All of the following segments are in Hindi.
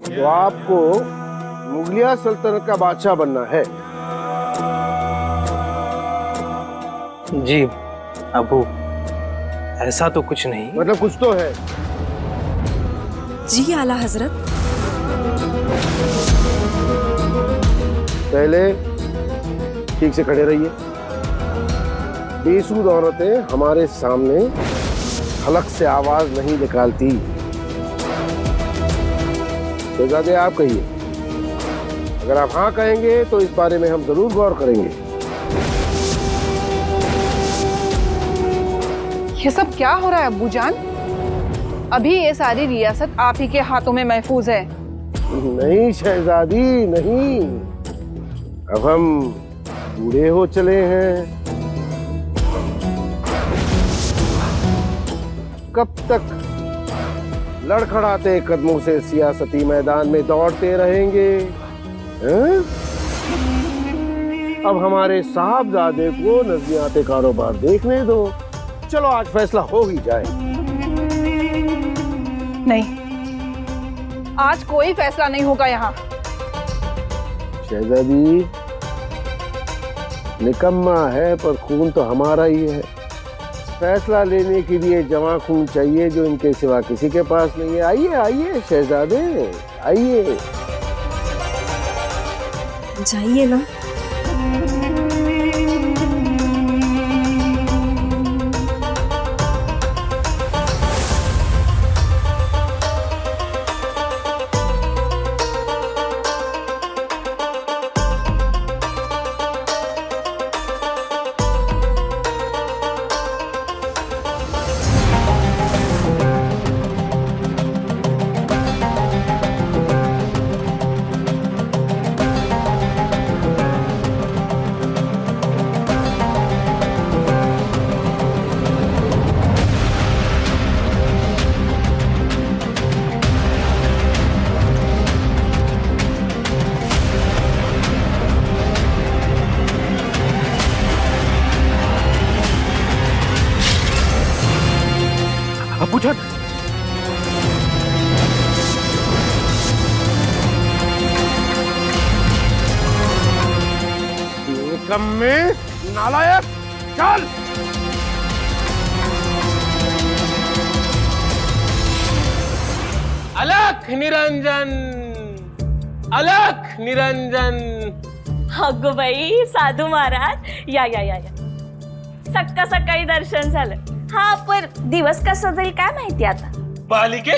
तो आपको मुगलिया सल्तनत का बादशाह बनना है? जी अबू, ऐसा तो कुछ नहीं। मतलब कुछ तो है। जी आला हजरत। पहले ठीक से खड़े रहिए। बेसूद औरतें हमारे सामने हलक से आवाज नहीं निकालती। शहजादे आप कहिए। अगर आप हाँ कहेंगे तो इस बारे में हम जरूर गौर करेंगे। ये सब क्या हो रहा है अब्बू जान? अभी ये सारी रियासत आप ही के हाथों में महफूज है। नहीं शहजादी नहीं, अब हम बूढ़े हो चले हैं। कब तक लड़खड़ाते कदमों से सियासती मैदान में दौड़ते रहेंगे? हैं? अब हमारे साहबजादे को नजरियाते कारोबार देखने दो। चलो आज फैसला हो ही जाए। नहीं, आज कोई फैसला नहीं होगा यहाँ। शहजादी निकम्मा है पर खून तो हमारा ही है। फैसला लेने के लिए जवां खून चाहिए जो इनके सिवा किसी के पास नहीं है। आइए आइए शहजादे आइए। जाइए ना। अब्बू जान, निकम्मे नालायक, चल। अलख निरंजन, अलख निरंजन। अगो बाई साधू महाराज, या या या या सक्का सकाळी दर्शन झालं। हा पर दिवस कसा जाईल काय माहिती आता। बालिके,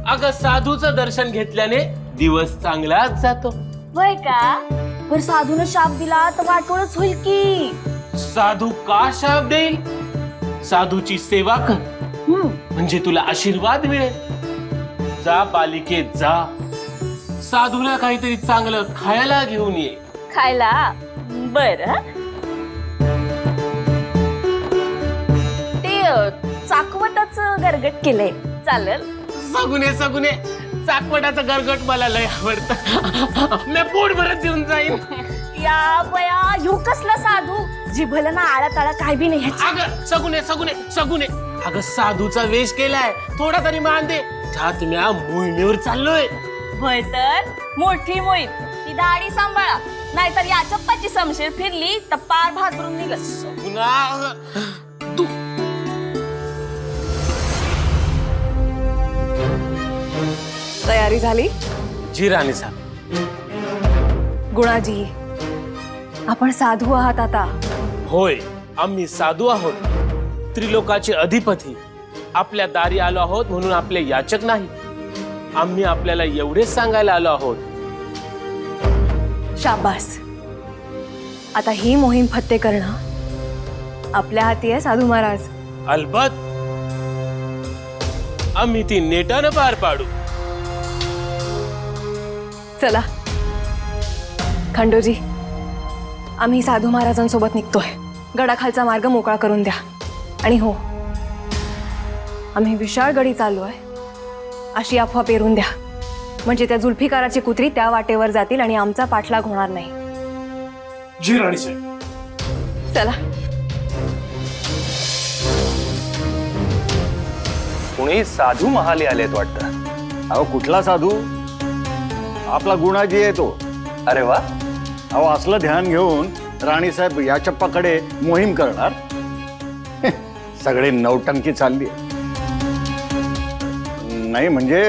अगं साधूचं दर्शन घेतल्याने दिवस चांगलाच जातो। वय का? पर साधूने शाप दिला तर वाटोळच होईल की। साधू का शाप देईल? साधूची सेवा कर, म्हणजे तुला आशीर्वाद मिळेल। जा बालिके जा, साधूला काहीतरी चांगलं खायला घेऊन ये। खायला? बर ते चाकवताचं गरगट केलंय, चालेल? सगुने सगुने, चाकवटाचं गरगट मला लय आवडतं। मी पोट भरत जेवून जाईन। या बया, ह्यो कसला साधू? जिभलं ना आळा ताळा काय बी नाही। अगं सगुने सगुने सगुने, अगं साधूचा वेश केलाय, थोडा तरी मान दे। त्यात मी मोहिमेवर चाललोय। होय तर मोठी मोहीम। ती दाढी सांभाळा, नाहीतर या चप्पाची समशीर फिरली तर पार भादरून निघल। सगुना तू तयारी झाली? जी राणी साहेब। गुणाजी, आपण साधू आहात आता। होय, आम्ही साधू आहोत, त्रिलोकाचे अधिपती। आपल्या दारी आलो आहोत म्हणून आपले याचक नाही। आम्ही आपल्याला एवढेच सांगायला आलो आहोत। शाबास, आता ही मोहीम फत्ते करणं आपल्या हाती आहे साधू महाराज। अलबत, आम्ही ती नेटानं पार पाडू। चला खंडोजी, आम्ही साधू महाराजांसोबत निघतोय। गडाखालचा मार्ग मोकळा करून द्या। आणि हो, आम्ही विशाळ गडी चाललोय अशी अफवा पेरून द्या, म्हणजे त्या जुल्फिकाराची कुत्री त्या वाटेवर जातील आणि आमचा पाठलाग होणार नाही। जी राणी साहेब। चला। कुणी साधू महाले आलेत वाटतं. अहो कुठला साधू? आपला गुणाजी आहे तो. अरे वा. अहो असलं ध्यान घेऊन राणीसाहेब या चप्पाकडे मोहीम करणार. सगळे नौटंकी चालली. नाही म्हणजे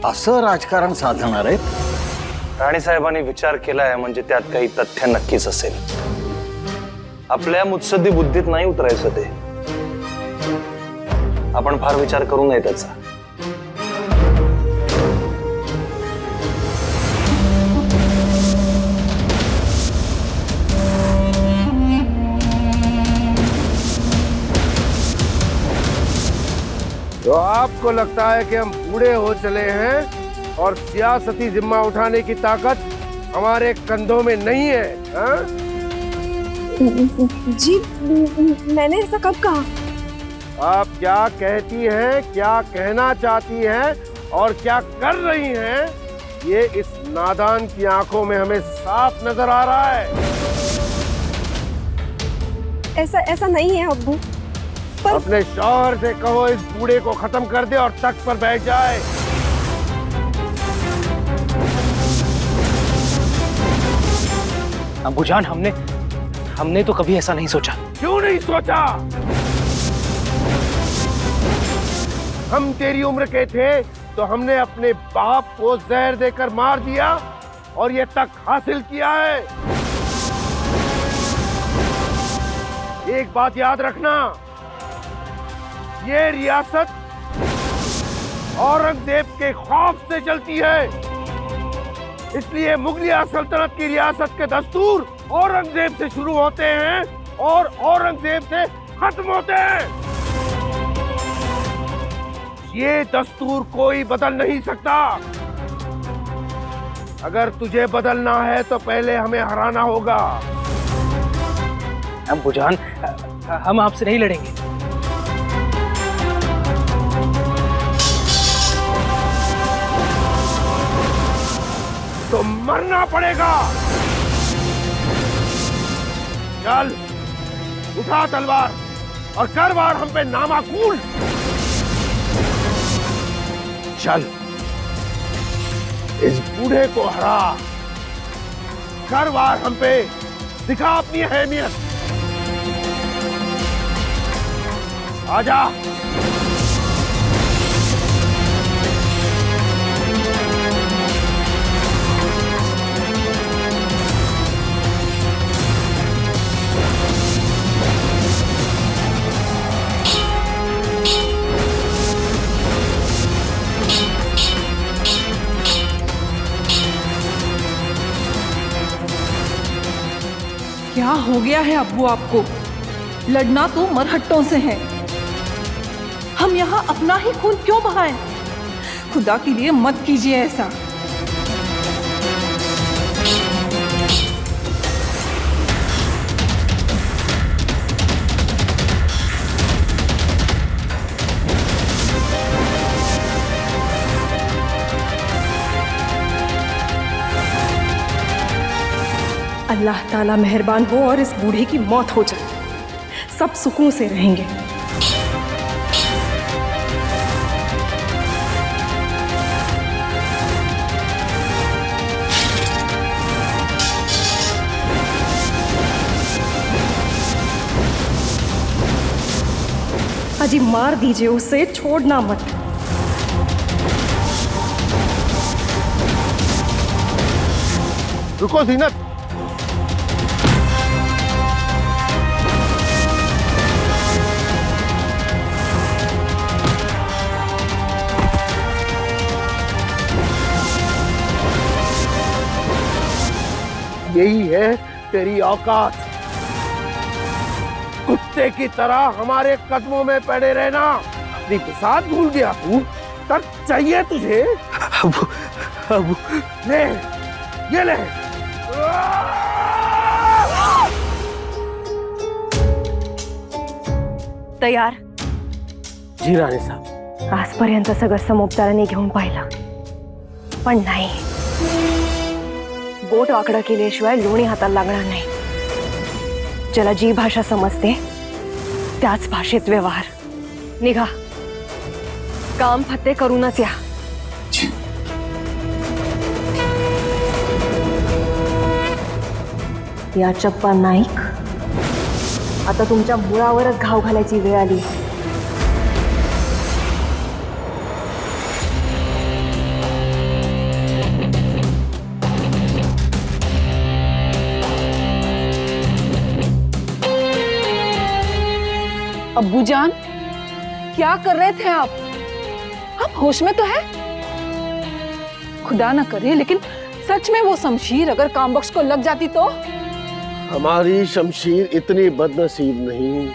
असं राजकारण साधणार आहेत. राणीसाहेबांनी विचार केलाय म्हणजे त्यात काही तथ्य नक्कीच असेल. आपल्या मुत्सद्दी बुद्धीत नाही उतरायचं ते. आपण फार विचार करू नये त्याचा. तो आपको लगता है कि हम बूढ़े हो चले हैं और सियासती जिम्मा उठाने की ताकत हमारे कंधों में नहीं है, हाँ? जी मैंने ऐसा कब कहा? आप क्या कहती हैं, क्या कहना चाहती हैं और क्या कर रही हैं, ये इस नादान की आंखों में हमें साफ नजर आ रहा है. ऐसा नहीं है अब्बू. अपने शौहर से कहो इस बूढ़े को खत्म कर दे और तख्त पर बैठ जाए. अबूजान, हमने तो कभी ऐसा नहीं सोचा. क्यों नहीं सोचा? हम तेरी उम्र के थे तो हमने अपने बाप को जहर देकर मार दिया और ये तक हासिल किया है. एक बात याद रखना, ये रियासत औरंगजेब के खौफ से चलती है. इसलिए मुगलिया सल्तनत की रियासत के दस्तूर औरंगजेब से शुरू होते हैं और औरंगजेब से खत्म होते हैं. ये दस्तूर कोई बदल नहीं सकता. अगर तुझे बदलना है तो पहले हमें हराना होगा. अबूजान, हम आपसे नहीं लड़ेंगे. तो मरना पड़ेगा. चल उठा तलवार और कर वार हम पे नामाकूल. चल इस बूढ़े को हरा. कर वार हम पे, दिखा अपनी अहमियत. आजा. क्या हो गया है अब्बू आपको? लड़ना तो मरहट्टों से है. हम यहाँ अपना ही खून क्यों बहाएं? खुदा के लिए मत कीजिए ऐसा. अल्लाह ताला मेहरबान हो और इस बूढ़े की मौत हो जाए. सब सुकून से रहेंगे. अजी मार दीजिए उसे, छोड़ना मत. रुको जीनत. यही है तेरी औकात. कुत्ते की तरह हमारे कदमों में पड़े रहना. अपनी बिसात भूल गया तू? तक चाहिए तुझे? अबू, ले, ये ले. तयार? जी राणी साहब. आजपर्यंत सगळं समोपचाराने घेऊन पाहिलं, पण नाही. बोट वाकडं केल्याशिवाय लोणी हाताला लागणार नाही. ज्याला जी भाषा समजते त्याच भाषेत व्यवहार. निघा. काम फत्ते करूनच या. या चप्पा नाईक, आता तुमच्या मुळावरच घाव घालायची वेळ आली. अब्बूजान, क्या कर रहे थे आप होश में तो है? खुदा ना करे लेकिन सच में वो शमशीर अगर कामबख्श को लग जाती तो? हमारी शमशीर इतनी बदनसीब नहीं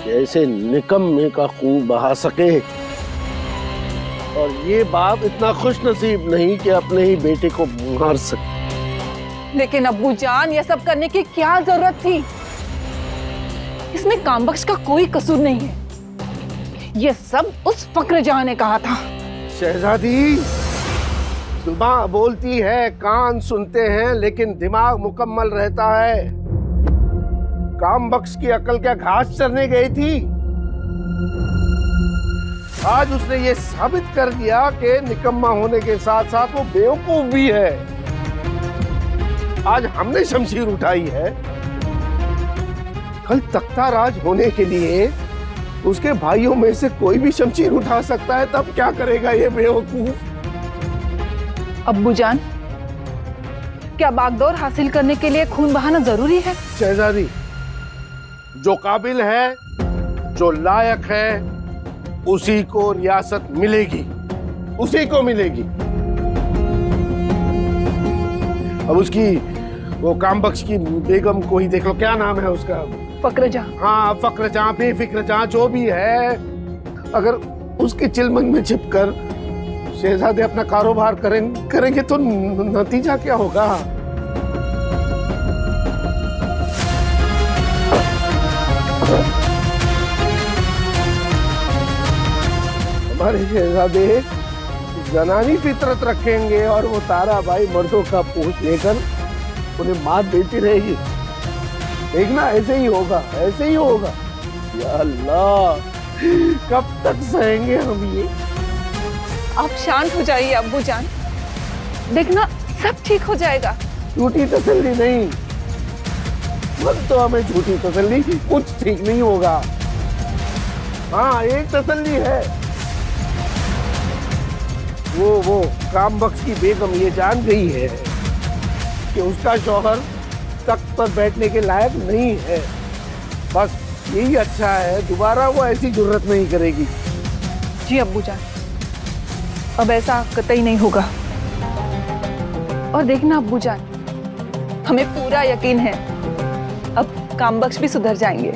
कि ऐसे निकम्मे का खून बहा सके, और ये बाप इतना खुश नसीब नहीं कि अपने ही बेटे को मार सके। लेकिन अब्बूजान, ये सब करने की क्या जरूरत थी? इसमें कामबख्श का कोई कसूर नहीं है। ये सब उस फक्र जहां ने कहा था। शहजादी, जुबान बोलती है, कान सुनते हैं, लेकिन दिमाग मुकम्मल रहता है। कामबख्श की अकल क्या घास चरने गई थी? आज उसने ये साबित कर दिया कि निकम्मा होने के साथ साथ वो बेवकूफ भी है। आज हमने शमशीर उठाई है, कल तख्ता राज होने के लिए उसके भाइयों में से कोई भी शमशीर उठा सकता है, तब क्या करेगा ये बेवकूफ? अब्बूजान, क्या बागडोर हासिल करने के लिए खून बहाना जरूरी है? शहजादी, जो काबिल है, जो लायक है, उसी को रियासत मिलेगी, उसी को मिलेगी। अब उसकी वो कामबख्श की बेगम को ही देख लो, क्या नाम है उसका? फक्र जहां। हाँ, फक्र जहां, बेफिक्र जहां, जो भी है, अगर उसके चिलमन में छिपकर शहजादे अपना कारोबार करेंगे तो नतीजा क्या होगा? हमारे शहजादे जनानी फितरत रखेंगे और वो तारा भाई मर्दों का पोष लेकर उन्हें मात देती रहेगी। देखना, ऐसे ही होगा, ऐसे ही होगा। या अल्लाह, कब तक सहेंगे हम ये? आप शांत हो जाइए अब्बूजान, देखना सब ठीक हो जाएगा। झूठी तसल्ली नहीं, मत तो हमें झूठी तसल्ली, कुछ ठीक नहीं होगा। हाँ, एक तसल्ली है, वो कामबख्श की बेगम ये जान गई है कि उसका शौहर तख्त पर बैठने के लायक नहीं है। बस यही अच्छा है, दोबारा वो ऐसी जुर्रत नहीं करेगी। जी अब्बूजान, अब ऐसा कतई नहीं होगा। और देखना अब्बूजान, हमें पूरा यकीन है अब कामबख्श भी सुधर जाएंगे।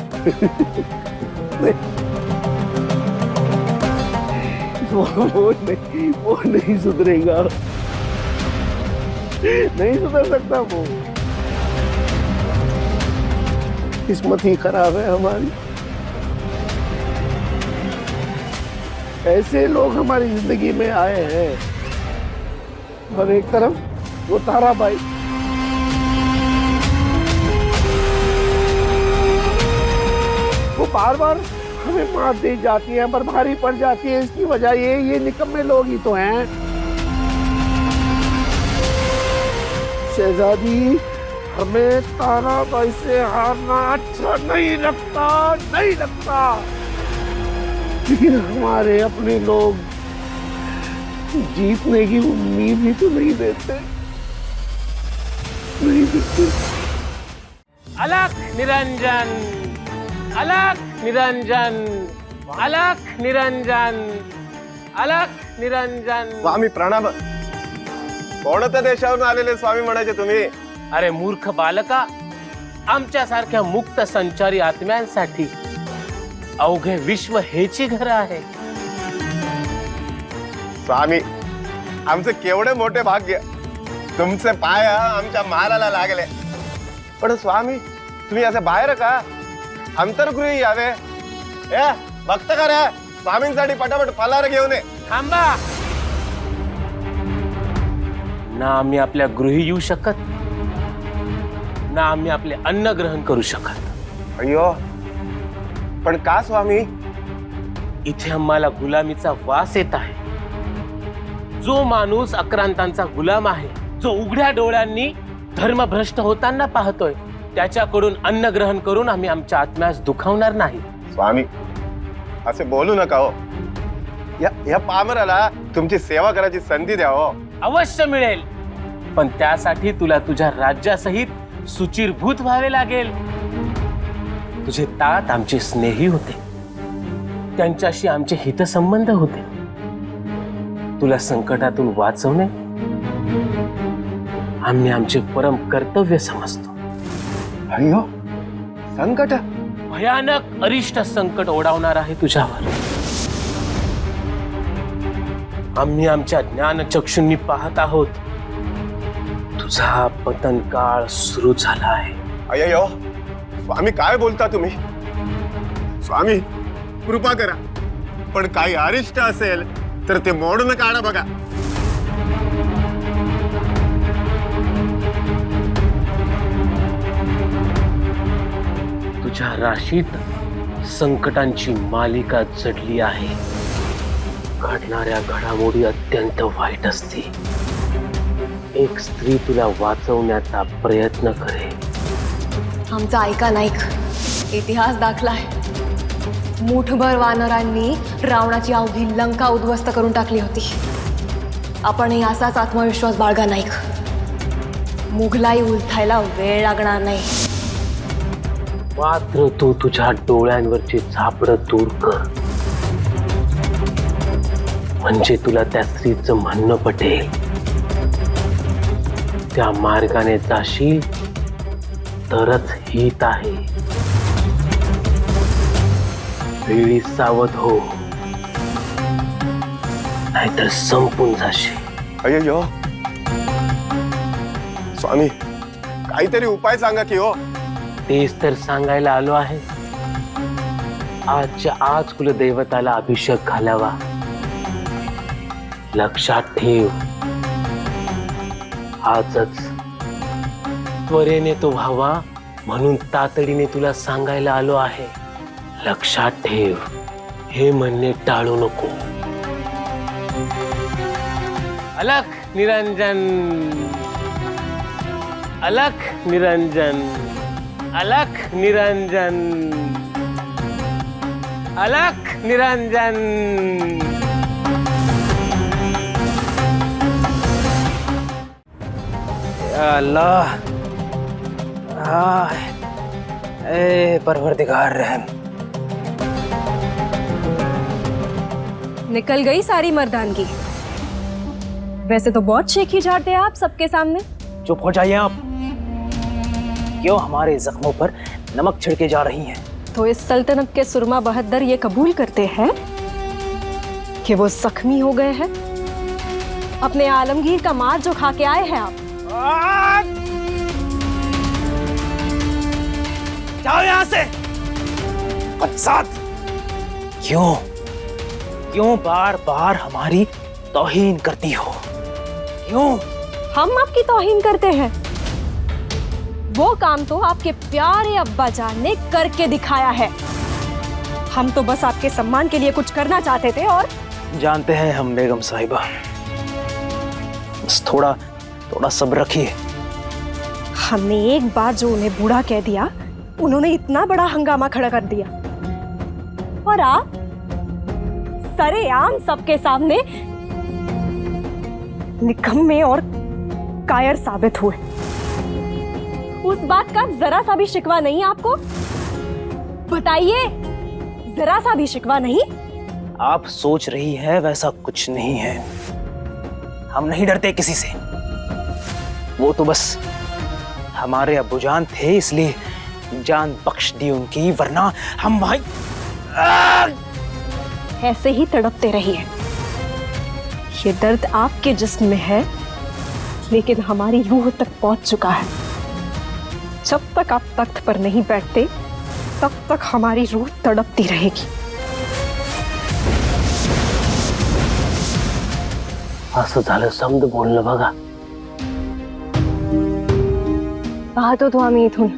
वो नहीं सुधरेगा, नहीं सुधर सकता वो। किस्मत ही खराब है हमारी। ऐसे लोग हमारी जिंदगी में आए हैं, और एक तरफ वो ताराबाई, वो बार बार हमें मात दी जाती है, पर भारी पड़ जाती है। इसकी वजह ये निकम्मे लोग ही तो हैं। शहजादी, हमें ताराबाई से हारना अच्छा नहीं लगता, नहीं लगता, लेकिन हमारे अपने लोग जीतने की उम्मीद भी तो नहीं देते, नहीं देते। अलख निरंजन, अलख निरंजन, अलख निरंजन, अलख निरंजन। स्वामी प्रणाम. कोणत्या देशावरून आलेले स्वामी म्हणायचे तुम्ही? अरे मूर्ख बालका, आमच्या सारख्या मुक्त संचारी आत्म्यांसाठी अवघे विश्व हेची घर आहे. स्वामी, आमचे केवढे मोठे भाग्य, तुमचे पाय आमच्या महालाला लागले. पण स्वामी, तुम्ही असे बाहेर का? अंतर्गृही यावे. ए, भक्त का रे? स्वामींसाठी पटापट फलार घेऊन ये. थांबा. ना आम्ही आपल्या गृही येऊ शकत, ना आम्ही आपले अन्न ग्रहण करू शकत. अय्यो, पण का स्वामी? इथे आम्हाला गुलामीचा वास येत आहे. जो माणूस आक्रांतांचा गुलाम आहे, जो उघड्या डोळ्यांनी धर्मभ्रष्ट होताना पाहतोय, त्याच्याकडून अन्न ग्रहण करून आम्ही आमच्या आत्म्यास दुखावणार नाही. स्वामी असे बोलू नका हो. या पामराला तुमची सेवा करायची संधी द्या हो. अवश्य मिळेल, पण त्यासाठी तुला तुझ्या राज्यासहित सुचिरभूत व्हावे लागेल. तुझे तात आमचे स्नेही होते, त्यांच्याशी आमचे हितसंबंध होते. तुला संकटातून वाचवणे आम्ही आमचे परम कर्तव्य समजतो. अय्यो संकट. भयानक अरिष्ट संकट ओढावणार आहे तुझ्यावर. आम्ही आमच्या ज्ञानचक्षुंनी पाहत आहोत. तुझा पतन काळ सुरू झाला आहे. अय्यो स्वामी काय बोलता तुम्ही? स्वामी कृपा करा, पण काही अरिष्ट असेल तर ते मोडून काढा बघा. तुझ्या राशीत संकटांची मालिका जडली आहे. घडणाऱ्या घडामोडी अत्यंत वाईट असते. एक स्त्री तुला वाचवण्याचा प्रयत्न करे. आमचा ऐका नाईक, इतिहास दाखलाय. मुठभर वानरांनी रावणाची अवघी लंका उद्ध्वस्त करून टाकली होती. आपणही असाच आत्मविश्वास बाळगा नाईक. मुघलाई उलथायला वेळ लागणार नाही. मात्र तू तुझ्या डोळ्यांवरची झापड दूर कर, म्हणजे तुला त्या स्त्रीचं म्हणणं पटेल. त्या मार्गाने जाशील तरच हित आहे. वेळी सावध हो, नाहीतर संपून जाशील. अय्यो स्वामी काहीतरी उपाय सांगा की हो. तेच तर सांगायला आलो आहे. आजच्या आज कुलदैवताला अभिषेक घालावा. लक्षात ठेव, आजच त्वरेने तो व्हावा, म्हणून तातडीने तुला सांगायला आलो आहे. लक्षात ठेव, हे म्हणणे टाळू नको. अलख निरंजन, अलख निरंजन, अलख निरंजन, अलख निरंजन. अल्लाह, ए परवरदिगार रहम. निकल गई सारी मर्दानगी. वैसे तो बहुत शेखी झाड़ते हैं आप सबके सामने. चुप हो जाइए आप. क्यों हमारे जख्मों पर नमक छिड़के जा रही हैं? तो इस सल्तनत के सुरमा बहद्दर ये कबूल करते हैं कि वो जख्मी हो गए हैं. अपने आलमगीर का मार जो खा के आए हैं आप. जाओ यहाँ से. फसाद. क्यों क्यों बार बार हमारी तौहीन करती हो? क्यों? हम आपकी तौहीन करते हैं? वो काम तो आपके प्यारे अब्बा जान ने करके दिखाया है. हम तो बस आपके सम्मान के लिए कुछ करना चाहते थे. और जानते हैं हम बेगम साहिबा, बस थोड़ा सब्र रखिए. हमने एक बार जो उन्हें बूढ़ा कह दिया, उन्होंने इतना बड़ा हंगामा खड़ा कर दिया. और आप सरेआम सबके सामने निकम्मे और कायर साबित हुए. उस बात का जरा सा भी शिकवा नहीं आपको? बताइए, जरा सा भी शिकवा नहीं? आप सोच रही है वैसा कुछ नहीं है. हम नहीं डरते किसी से. वो तो बस हमारे अब्बूजान थे, इसलिए जान बख्श दी उनकी, वरना हम भाई ऐसे ही तड़पते रहिए. ये दर्द आपके जिस्म में है, लेकिन हमारी रूह तक पहुंच चुका है. जब तक आप तख्त पर नहीं बैठते, तब तक हमारी रूह तड़पती रहेगी. असं झालं समज बोलणं बघा. पाहतो तो आम्ही इथून.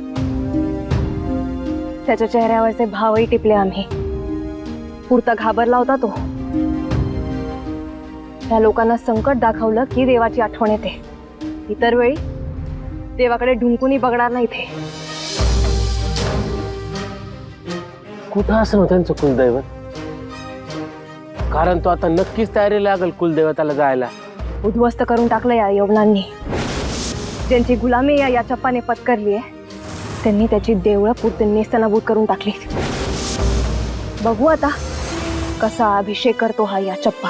त्याच्या चेहऱ्यावरचे भावही टिपले आम्ही. पुरता घाबरला होता तो. त्या लोकांना संकट दाखवलं की देवाची आठवण येते. इतर वेळी देवाकडे ढुंकूनही बघणार नाही ते. कुठं असं त्यांचं कुलदैवत? कारण तो आता नक्कीच तयारी लागल कुलदैवताला जायला. उद्ध्वस्त करून टाकलं या यवनांनी. ज्यांची गुलामी या चप्पाने पत्करली आहे त्यांनी त्याची देवळं पुरते नेस्तनाबूत करून टाकली. बघू आता कसा अभिषेक करतो हा या चप्पा.